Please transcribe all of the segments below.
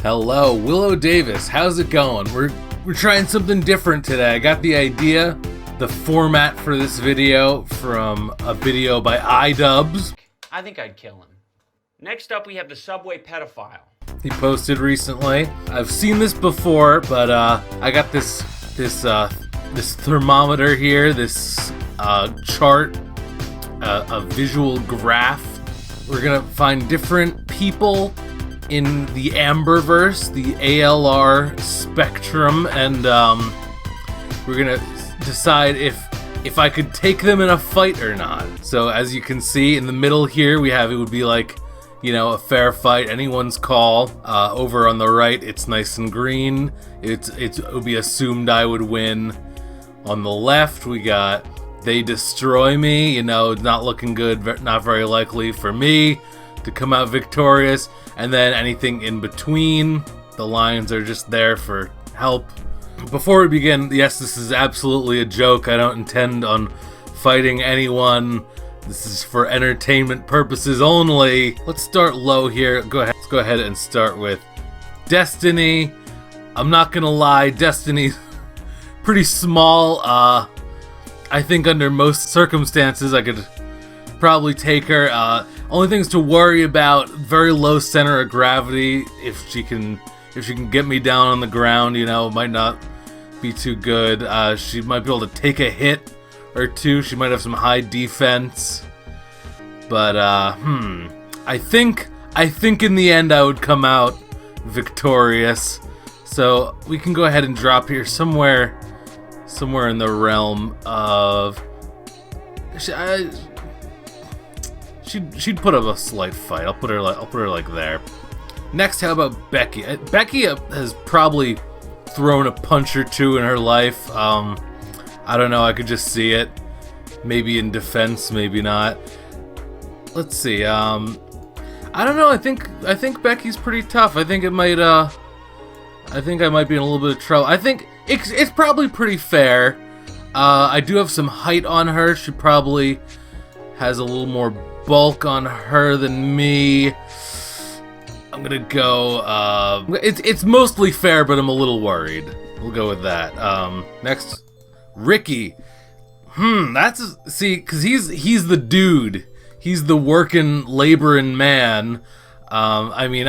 Hello, WiLLo Davis. How's it going? We're trying something different today. I got the idea, the format for this video from a video by iDubbbz. I think I'd kill him. Next up, we have the subway pedophile. He posted recently. I've seen this before, but I got this thermometer here, this chart, a visual graph. We're gonna find different people in the Amberverse, the ALR spectrum, and we're gonna decide if I could take them in a fight or not. So as you can see in the middle here, it would be like, you know, a fair fight, anyone's call. Over on the right, it's nice and green. It would be assumed I would win. On the left, we got they destroy me. You know, not looking good, not very likely for me to come out victorious. And then anything in between, the lines are just there for help. Before we begin, yes, this is absolutely a joke. I don't intend on fighting anyone. This is for entertainment purposes only. Let's start low here. Let's go ahead and start with Destiny. I'm not gonna lie, Destiny's pretty small. I think under most circumstances I could probably take her. Only things to worry about, very low center of gravity. If she can get me down on the ground, you know, it might not be too good. She might be able to take a hit or two. She might have some high defense. But I think in the end I would come out victorious. So we can go ahead and drop here somewhere in the realm of she'd put up a slight fight. I'll put her like there. Next, how about Becky? Becky has probably thrown a punch or two in her life. I don't know. I could just see it. Maybe in defense, maybe not. Let's see. I don't know. I think Becky's pretty tough. I think I might be in a little bit of trouble. I think it's probably pretty fair. I do have some height on her. She probably has a little more bulk on her than me. I'm gonna go. It's mostly fair, but I'm a little worried. We'll go with that. Next, Ricky. Because he's the dude. He's the working, laboring man. I mean,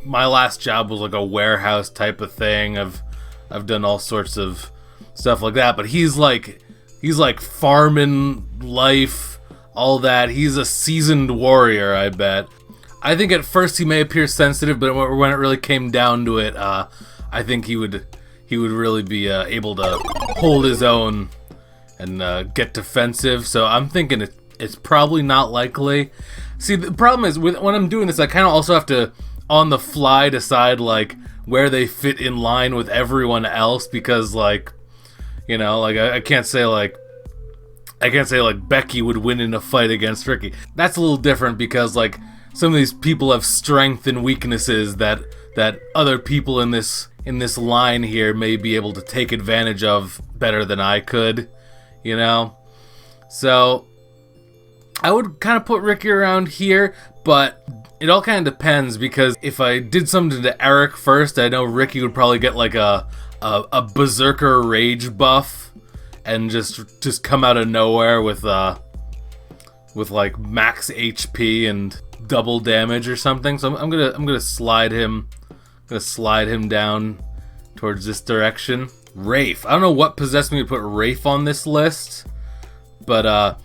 my last job was like a warehouse type of thing. I've done all sorts of stuff like that, but he's like farming life, all that. He's a seasoned warrior, I bet. I think at first he may appear sensitive, but when it really came down to it, I think he would really be able to hold his own and get defensive. So I'm thinking it's probably not likely. See, the problem is when I'm doing this, I kind of also have to on the fly decide like where they fit in line with everyone else, because like, you know, like I can't say like Becky would win in a fight against Ricky. That's a little different because like some of these people have strength and weaknesses that other people in this line here may be able to take advantage of better than I could, you know? So I would kind of put Ricky around here, but it all kind of depends, because if I did something to Eric first, I know Ricky would probably get like a berserker rage buff and just come out of nowhere with like max HP and double damage or something. So I'm gonna slide him down towards this direction. Rafe. I don't know what possessed me to put Rafe on this list, but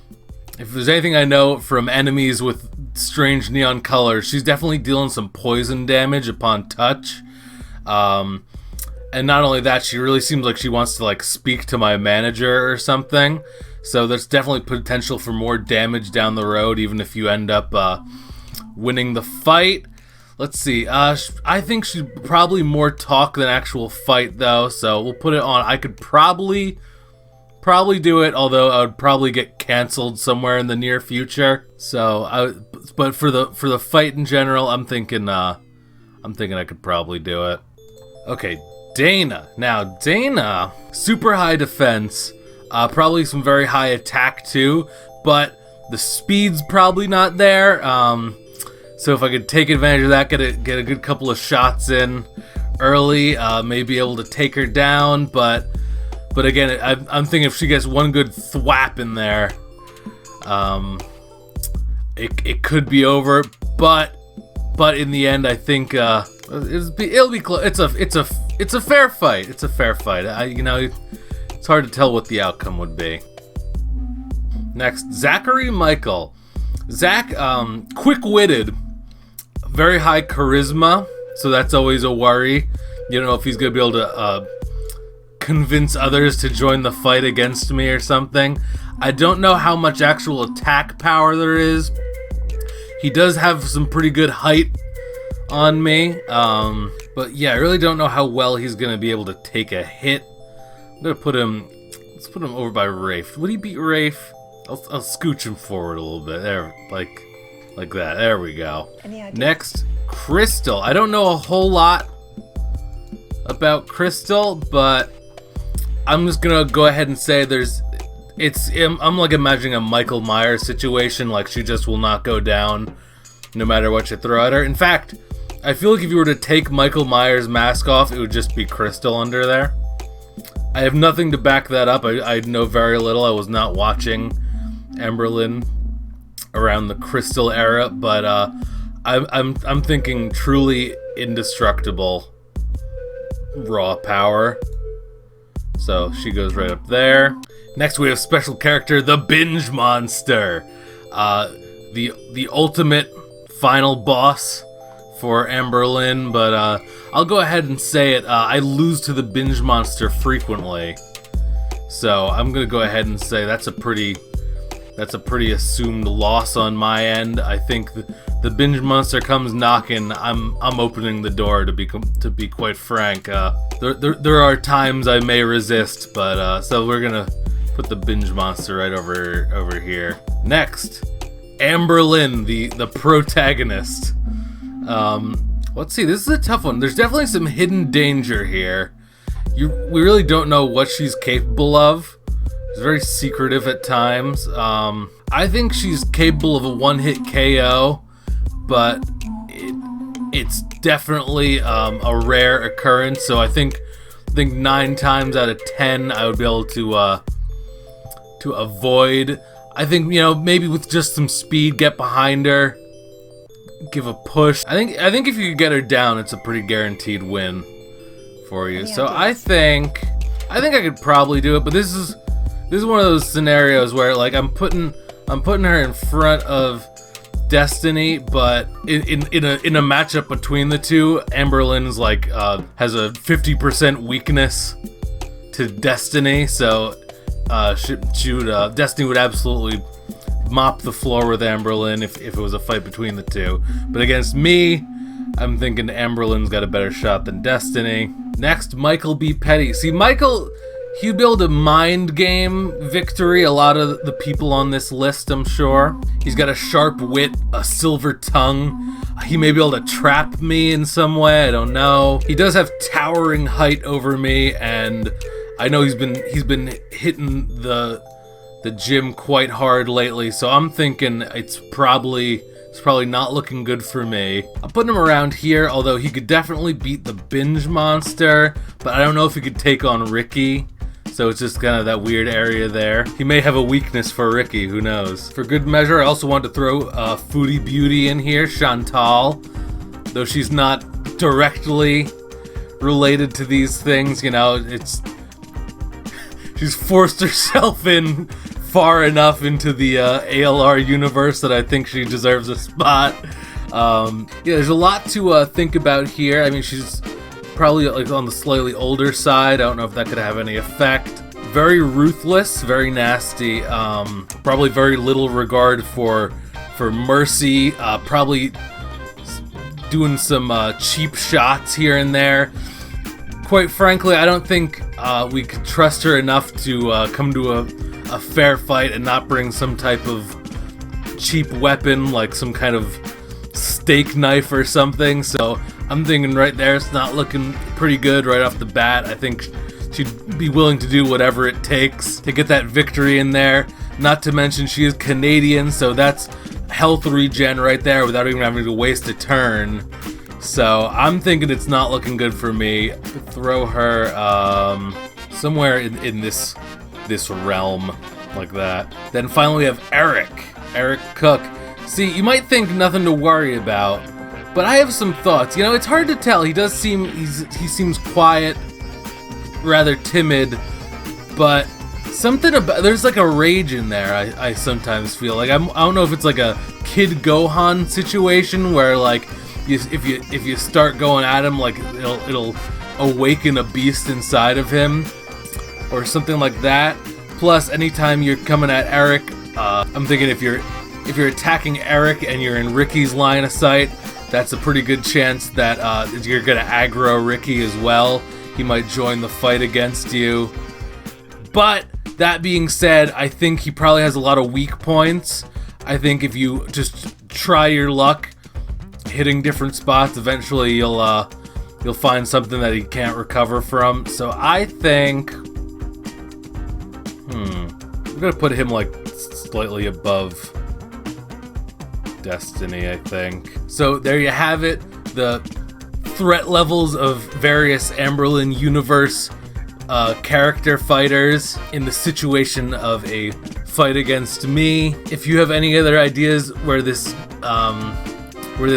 if there's anything I know from enemies with strange neon colors, she's definitely dealing some poison damage upon touch. And not only that, she really seems like she wants to like speak to my manager or something. So there's definitely potential for more damage down the road, even if you end up winning the fight. Let's see. I think she's probably more talk than actual fight, though. So we'll put it on. I could probably do it, although I would probably get canceled somewhere in the near future. But for the fight in general, I'm thinking I could probably do it. Okay, Dana. Now Dana, super high defense, probably some very high attack too, but the speed's probably not there. So if I could take advantage of that, get a good couple of shots in early, may be able to take her down. But again, I'm thinking if she gets one good thwap in there, it could be over. But in the end, I think it'll be close. It's a fair fight. It's a fair fight. It's hard to tell what the outcome would be. Next, Zachary Michael. Zach, quick-witted, very high charisma, so that's always a worry. You don't know if he's going to be able to convince others to join the fight against me or something. I don't know how much actual attack power there is. He does have some pretty good height on me, but yeah, I really don't know how well he's going to be able to take a hit. I'm going to let's put him over by Rafe. Would he beat Rafe? I'll scooch him forward a little bit. There, like that. There we go. Next, Crystal. I don't know a whole lot about Crystal, but I'm just gonna go ahead and say I'm like imagining a Michael Myers situation, like she just will not go down no matter what you throw at her. In fact, I feel like if you were to take Michael Myers' mask off, it would just be Crystal under there. I have nothing to back that up. I know very little. I was not watching Amberlynn around the Crystal era, but I'm thinking truly indestructible raw power. So she goes right up there. Next we have special character, the Binge Monster. The ultimate final boss for Amberlynn, but I'll go ahead and say it. I lose to the Binge Monster frequently. So I'm gonna go ahead and say that's a pretty assumed loss on my end. I think the Binge Monster comes knocking, I'm opening the door, to be quite frank. There are times I may resist, but so we're gonna put the Binge Monster right over here. Next, Amberlynn, the protagonist. Let's see, this is a tough one. There's definitely some hidden danger here. We really don't know what she's capable of. It's very secretive at times. I think she's capable of a one-hit KO, but it's definitely a rare occurrence. So I think 9 times out of 10 I would be able to avoid. I think maybe with just some speed, get behind her, give a push. I think if you could get her down, it's a pretty guaranteed win for you. So I think I could probably do it, but this is one of those scenarios where like I'm putting her in front of Destiny, but in a matchup between the two, Amberlynn's like has a 50% weakness to Destiny, so Destiny would absolutely mop the floor with Amberlynn if it was a fight between the two. But against me, I'm thinking Amberlynn's got a better shot than Destiny. Next, Michael B. Petty. See, Michael, he'd be able to mind game victory a lot of the people on this list, I'm sure. He's got a sharp wit, a silver tongue. He may be able to trap me in some way, I don't know. He does have towering height over me, and I know he's been hitting the gym quite hard lately, so I'm thinking it's probably not looking good for me. I'm putting him around here, although he could definitely beat the Binge Monster, but I don't know if he could take on Ricky. So it's just kind of that weird area there. He may have a weakness for Ricky, who knows. For good measure, I also want to throw Foodie Beauty in here, Chantal. Though she's not directly related to these things, she's forced herself in far enough into the ALR universe that I think she deserves a spot. There's a lot to think about here. I mean, she's probably like on the slightly older side. I don't know if that could have any effect. Very ruthless, very nasty. Probably very little regard for mercy. Probably doing some cheap shots here and there. Quite frankly, I don't think we could trust her enough to come to a fair fight and not bring some type of cheap weapon, like some kind of steak knife or something. So I'm thinking right there, it's not looking pretty good right off the bat. I think she'd be willing to do whatever it takes to get that victory in there. Not to mention she is Canadian, so that's health regen right there without even having to waste a turn. So I'm thinking it's not looking good for me. Throw her somewhere in this realm like that. Then finally we have Eric Cook. See, you might think nothing to worry about, but I have some thoughts. You know, it's hard to tell. He seems quiet, rather timid, but something about, there's like a rage in there. I sometimes feel like I don't know if it's like a Kid Gohan situation where like if you start going at him, like it'll awaken a beast inside of him or something like that. Plus, anytime you're coming at Eric, I'm thinking if you're attacking Eric and you're in Ricky's line of sight, that's a pretty good chance that you're gonna aggro Ricky as well. He might join the fight against you. But that being said, I think he probably has a lot of weak points. I think if you just try your luck hitting different spots, eventually you'll find something that he can't recover from. So I think I'm gonna put him like slightly above Destiny, I think. So there you have it, the threat levels of various Amberlin universe character fighters in the situation of a fight against me. If you have any other ideas where this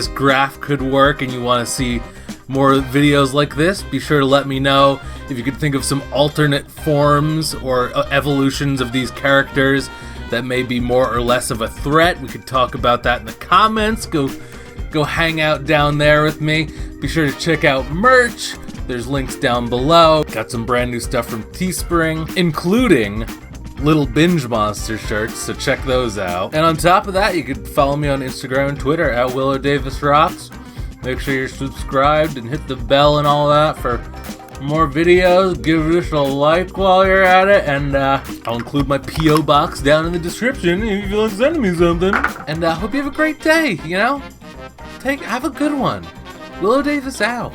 graph could work and you want to see more videos like this, be sure to let me know. If you could think of some alternate forms or evolutions of these characters that may be more or less of a threat, we could talk about that in the comments. Go hang out down there with me. Be sure to check out merch. There's links down below. Got some brand new stuff from Teespring, including Little Binge Monster shirts, so check those out. And on top of that, you could follow me on Instagram and Twitter at WiLLo Davis Rocks. Make sure you're subscribed and hit the bell and all that for more videos. Give this a like while you're at it, and I'll include my P.O. box down in the description if you want to send me something. And hope you have a great day, you know? Have a good one. WiLLo Davis out.